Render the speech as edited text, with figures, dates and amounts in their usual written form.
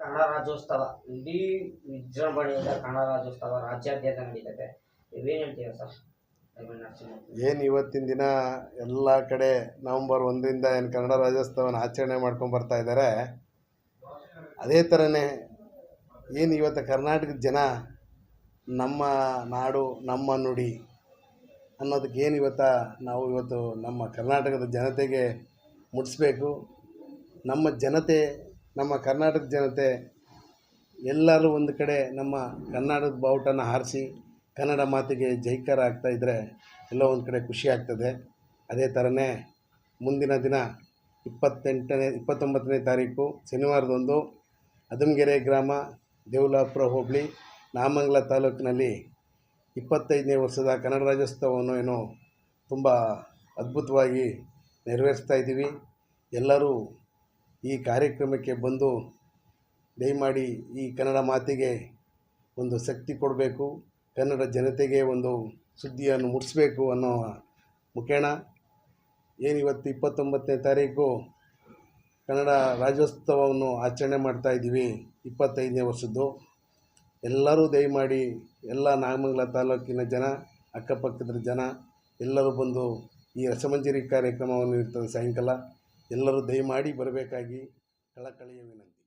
ಕನ್ನಡ ರಾಜ್ಯೋತ್ಸವ ಇಡೀ ವಿಜೃಂಭಣೆಯಿಂದ ಕನ್ನಡ ರಾಜ್ಯೋತ್ಸವ ರಾಜ್ಯಾದ್ಯಂತ ನಡೀತದೆ. ನೀವೇನು ಹೇಳ್ತೀರಾ ಸರ್? ಏನು ಇವತ್ತಿನ ದಿನ ಎಲ್ಲ ಕಡೆ ನವಂಬರ್ 1ರಿಂದ ಏನು ಕನ್ನಡ ರಾಜ್ಯೋತ್ಸವನ ಆಚರಣೆ ಮಾಡ್ಕೊಂಡು ಬರ್ತಾ ಇದ್ದಾರೆ. ಅದೇ ಥರನೇ ಏನು ಇವತ್ತು ಕರ್ನಾಟಕದ ಜನ ನಮ್ಮ ನಾಡು ನಮ್ಮ ನುಡಿ ಅನ್ನೋದಕ್ಕೆ ಏನು ನಾವು ಇವತ್ತು ನಮ್ಮ ಕರ್ನಾಟಕದ ಜನತೆಗೆ ಮುಟ್ಟಿಸ್ಬೇಕು. ನಮ್ಮ ಜನತೆ, ನಮ್ಮ ಕರ್ನಾಟಕದ ಜನತೆ ಎಲ್ಲರೂ ಒಂದು ಕಡೆ ನಮ್ಮ ಕನ್ನಡದ ಬಾವುಟನ ಹಾರಿಸಿ ಕನ್ನಡ ಮಾತಿಗೆ ಜೈಕಾರ ಆಗ್ತಾಯಿದ್ರೆ ಎಲ್ಲೋ ಒಂದು ಕಡೆ ಖುಷಿ ಆಗ್ತದೆ. ಅದೇ ಥರನೇ ಮುಂದಿನ ದಿನ 29ನೇ ತಾರೀಕು ಶನಿವಾರದಂದು ಅದಮಗೆರೆ ಗ್ರಾಮ, ದೇವುಲಾಪುರ ಹೋಬಳಿ, ನಾಮಂಗಲ ತಾಲೂಕಿನಲ್ಲಿ 25ನೇ ವರ್ಷದ ಕನ್ನಡ ರಾಜ್ಯೋತ್ಸವವನ್ನು ಏನೋ ತುಂಬ ಅದ್ಭುತವಾಗಿ ನೆರವೇರಿಸ್ತಾ ಇದ್ದೀವಿ. ಎಲ್ಲರೂ ಈ ಕಾರ್ಯಕ್ರಮಕ್ಕೆ ಬಂದು ದಯಮಾಡಿ ಈ ಕನ್ನಡ ಮಾತಿಗೆ ಒಂದು ಶಕ್ತಿ ಕೊಡಬೇಕು, ಕನ್ನಡ ಜನತೆಗೆ ಒಂದು ಸುದ್ದಿಯನ್ನು ಮುಟ್ಟಿಸ್ಬೇಕು ಅನ್ನೋ ಮುಖೇನ ಏನಿವತ್ತು 29ನೇ ತಾರೀಕು ಕನ್ನಡ ರಾಜ್ಯೋತ್ಸವವನ್ನು ಆಚರಣೆ ಮಾಡ್ತಾಯಿದ್ದೀವಿ, 25ನೇ ವರ್ಷದ್ದು. ಎಲ್ಲರೂ ದಯಮಾಡಿ ಎಲ್ಲ ನಾಗಮಂಗಲ ತಾಲೂಕಿನ ಜನ, ಅಕ್ಕಪಕ್ಕದ ಜನ ಎಲ್ಲರೂ ಬಂದು ಈ ರಸಮಂಜರಿ ಕಾರ್ಯಕ್ರಮವನ್ನು ಇರ್ತದೆ ಸಾಯಂಕಾಲ. ಎಲ್ಲರೂ ದಯಮಾಡಿ ಬರಬೇಕಾಗಿ ಕಳಕಳಿಯ ವಿನಂತಿ.